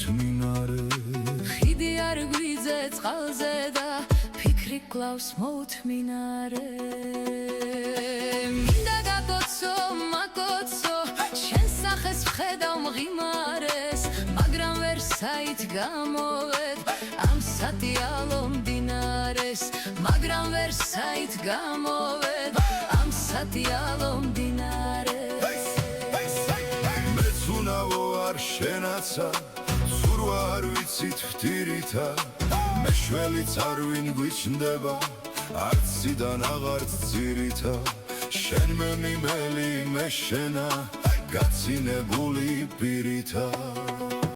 მინარე ხიდი არ გვიძე წყალზე და ფიქრი კლავს მოუთმინარე მინდა გაკოცო მაკოცო შენს სახეს ვხედავ მღიმარეს მაგრამ ვერ საით გამოვედ ამ სატიალო მდინარეს მაგრამ ვერ საით გამოვედ ამ სატიალო მდინარეს მეც უნავო არ შენაცა ზურვა არ ვიცით ვთირითა მეშველიც არ ვინ გვიჩნდება არც ციდან აღარც ძირითა შენ მე მიმელი მე შენა გაცინებული პირითა